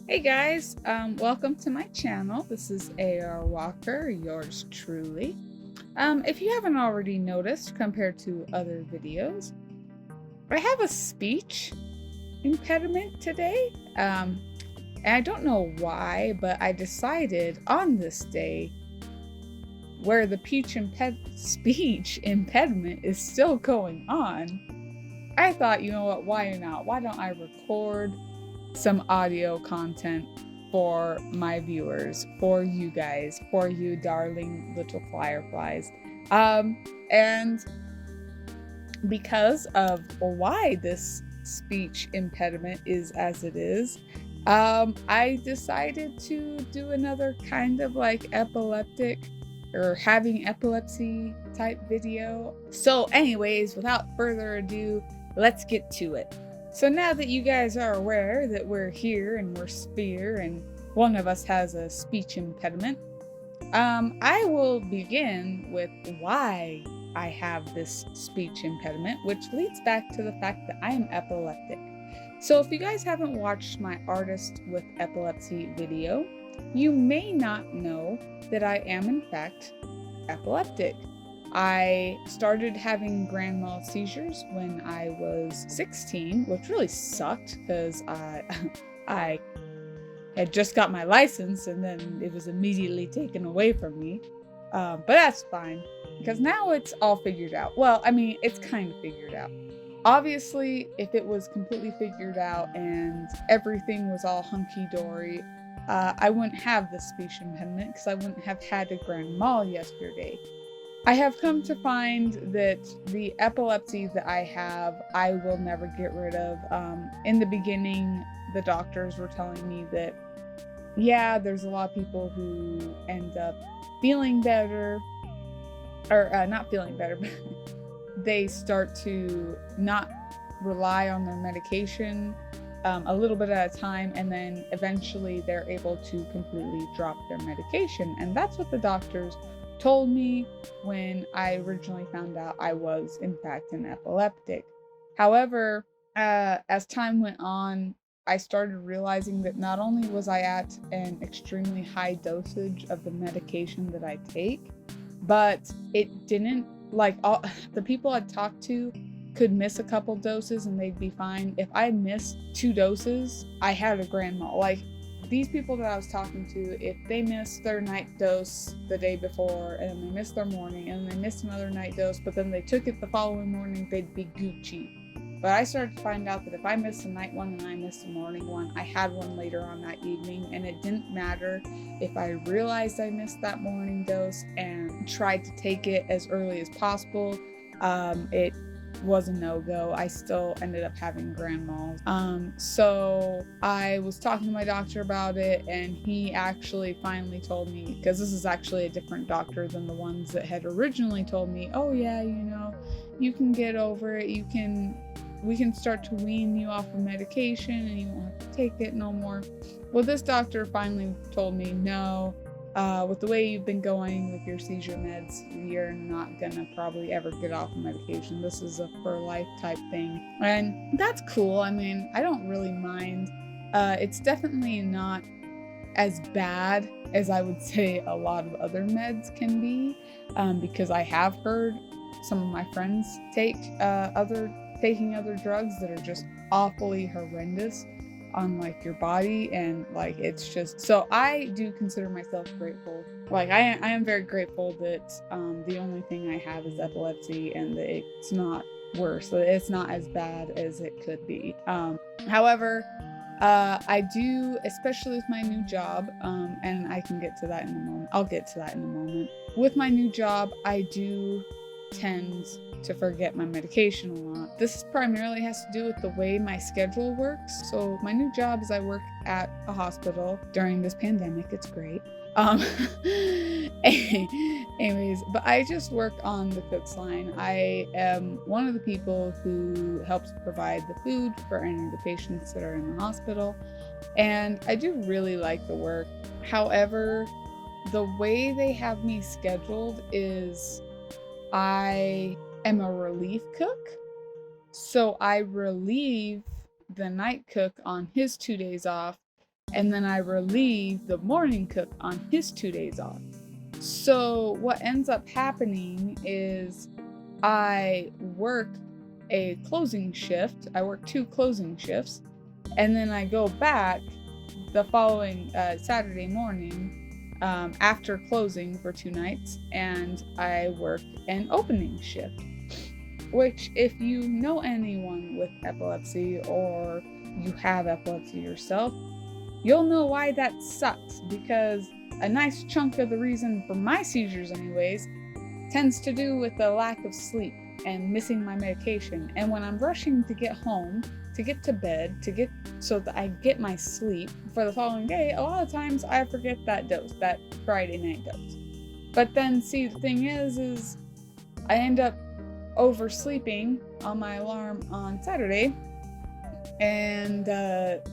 Hey guys, welcome to my channel. This is a.r.walker, yours truly. If you haven't already noticed, compared to other videos, I have a speech impediment today. And I don't know why, but I decided on this day, where the speech impediment is still going on, I thought, you know what, why not? Why don't I record some audio content for my viewers, for you guys, for you darling little fireflies. And because of why this speech impediment is as it is, I decided to do another kind of like epileptic or having epilepsy type video. So anyways, without further ado, let's get to it. So now that you guys are aware that we're here and we're Sphere and one of us has a speech impediment, I will begin with why I have this speech impediment, which leads back to the fact that I am epileptic. So if you guys haven't watched my Artist with Epilepsy video, you may not know that I am in fact epileptic. I started having grand mal seizures when I was 16, which really sucked because I had just got my license and then it was immediately taken away from me. But that's fine because now it's all figured out. Well, I mean, it's kind of figured out. Obviously, if it was completely figured out and everything was all hunky-dory, I wouldn't have the speech impediment because I wouldn't have had a grand mal yesterday. I have come to find that the epilepsy that I have, I will never get rid of. In the beginning, the doctors were telling me that, yeah, there's a lot of people who end up feeling better, or not feeling better, but they start to not rely on their medication a little bit at a time, and then eventually they're able to completely drop their medication. And that's what the doctors told me when I originally found out I was in fact an epileptic. However, as time went on, I started realizing that not only was I at an extremely high dosage of the medication that I take, but it didn't, like, all the people I'd talked to could miss a couple doses and they'd be fine. If I missed 2 doses, I had a grand mal. Like, these people that I was talking to, if they missed their night dose the day before and then they missed their morning and then they missed another night dose, but then they took it the following morning, they'd be Gucci. But I started to find out that if I missed a night one and I missed a morning one, I had one later on that evening, and it didn't matter if I realized I missed that morning dose and tried to take it as early as possible. It was a no-go. I still ended up having grand mal. So I was talking to my doctor about it, and he actually finally told me, because this is actually a different doctor than the ones that had originally told me, oh yeah, you know, you can get over it, we can start to wean you off of medication and you won't have to take it no more. Well, this doctor finally told me, no, with the way you've been going with your seizure meds, you're not gonna probably ever get off of medication. This is a for life type thing. And that's cool. I mean, I don't really mind. It's definitely not as bad as I would say a lot of other meds can be, because I have heard some of my friends taking other drugs that are just awfully horrendous on like your body, and like it's just, so I do consider myself grateful. Like I am very grateful that the only thing I have is epilepsy and that it's not worse, that it's not as bad as it could be. However, I do, especially with my new job, and I can get to that in a moment. I'll get to that in a moment. With my new job, I do tend to forget my medication a lot. This primarily has to do with the way my schedule works. So my new job is I work at a hospital during this pandemic. It's great. Anyways, but I just work on the cook's line. I am one of the people who helps provide the food for any of the patients that are in the hospital, and I do really like the work. However, the way they have me scheduled is I am a relief cook. So I relieve the night cook on his 2 days off and then I relieve the morning cook on his 2 days off. So what ends up happening is I work a closing shift. I work 2 closing shifts, and then I go back the following Saturday morning after closing for 2 nights, and I work an opening shift. Which, if you know anyone with epilepsy or you have epilepsy yourself, you'll know why that sucks, because a nice chunk of the reason for my seizures anyways tends to do with the lack of sleep and missing my medication. And when I'm rushing to get home, to get to bed, so that I get my sleep for the following day, a lot of times I forget that dose, that Friday night dose. But then see, the thing is I end up oversleeping on my alarm on Saturday and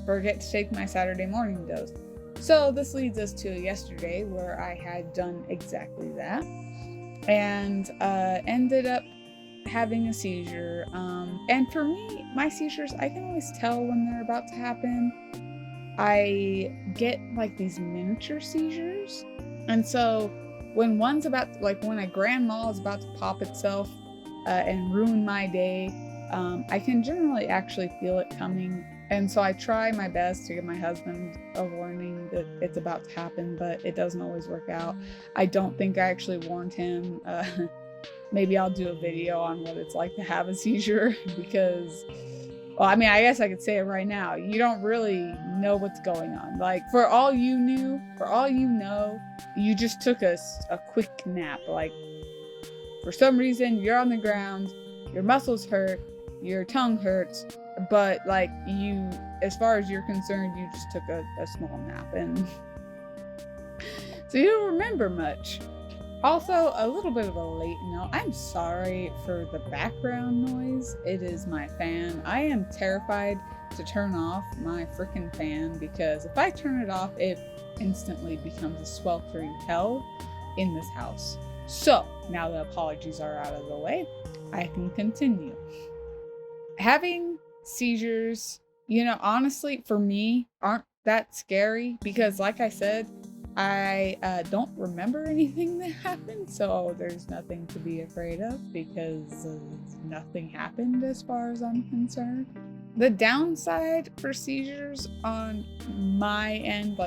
forget to take my Saturday morning dose. So this leads us to yesterday, where I had done exactly that and ended up having a seizure. And for me, my seizures, I can always tell when they're about to happen. I get like these miniature seizures, and so when one's about, like when a grand mal is about to pop itself and ruin my day, I can generally actually feel it coming. And so I try my best to give my husband a warning that it's about to happen, but it doesn't always work out. I don't think I actually warned him. Maybe I'll do a video on what it's like to have a seizure, because, well, I mean, I guess I could say it right now. You don't really know what's going on. Like, for all you know, you just took a quick nap. Like, for some reason, you're on the ground, your muscles hurt, your tongue hurts, but like you, as far as you're concerned, you just took a small nap, and so you don't remember much. Also, a little bit of a late note. I'm sorry for the background noise. It is my fan. I am terrified to turn off my freaking fan, because if I turn it off, it instantly becomes a sweltering hell in this house. So, now the apologies are out of the way, I can continue. Having seizures, honestly, for me, aren't that scary, because like I said, I don't remember anything that happened, so there's nothing to be afraid of, because nothing happened as far as I'm concerned. The downside for seizures on my end,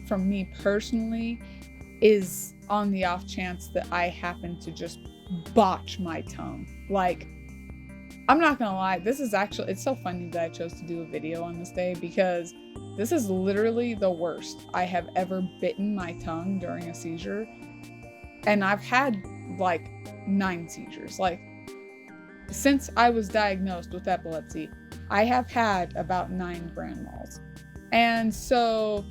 from me personally, is on the off chance that I happen to just botch my tongue. Like, I'm not gonna lie, it's so funny that I chose to do a video on this day, because this is literally the worst I have ever bitten my tongue during a seizure. And I've had like 9 seizures. Like, since I was diagnosed with epilepsy, I have had about 9 grand mals. And so,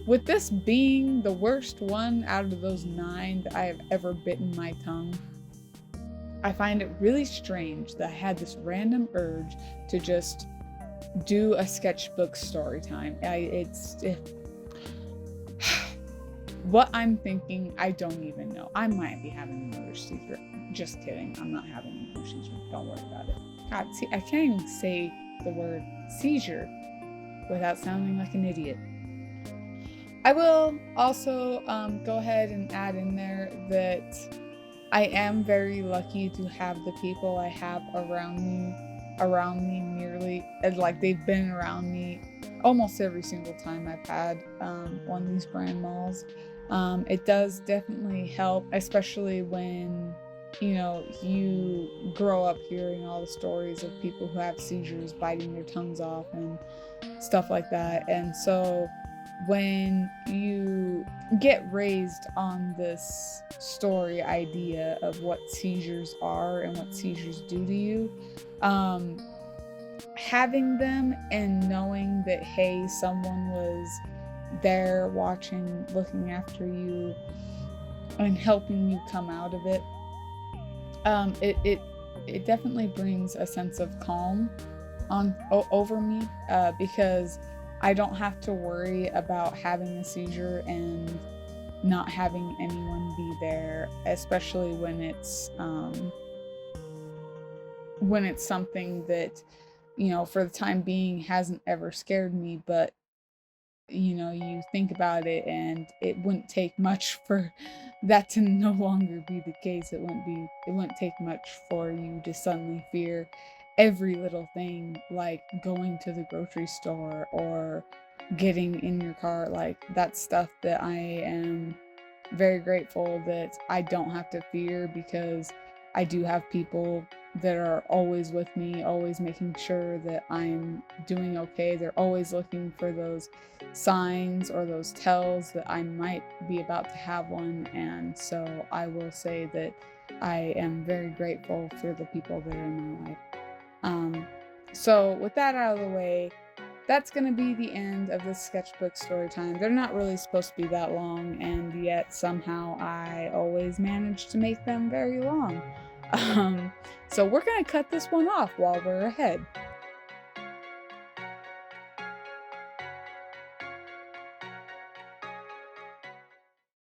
with this being the worst one out of those 9 that I have ever bitten my tongue, I find it really strange that I had this random urge to just do a sketchbook story time. What I'm thinking, I don't even know. I might be having another seizure. Just kidding. I'm not having another seizure. Don't worry about it. God, see, I can't even say the word seizure without sounding like an idiot. I will also go ahead and add in there that I am very lucky to have the people I have around me nearly, like, they've been around me almost every single time I've had one of these grand mals. It does definitely help, especially when, you grow up hearing all the stories of people who have seizures biting their tongues off and stuff like that. And so when you get raised on this story idea of what seizures are and what seizures do to you, having them and knowing that, hey, someone was there watching, looking after you, and helping you come out of it, it definitely brings a sense of calm over me, because I don't have to worry about having a seizure and not having anyone be there, especially when it's something that, for the time being hasn't ever scared me, but you know, you think about it, and it wouldn't take much for that to no longer be the case. It wouldn't take much for you to suddenly fear every little thing, like going to the grocery store or getting in your car. Like, that's stuff that I am very grateful that I don't have to fear, because I do have people that are always with me, always making sure that I'm doing okay. They're always looking for those signs or those tells that I might be about to have one. And so I will say that I am very grateful for the people that are in my life. Um, so with that out of the way, that's going to be the end of this sketchbook story time. They're not really supposed to be that long, and yet somehow I always manage to make them very long. Um, so we're going to cut this one off while we're ahead.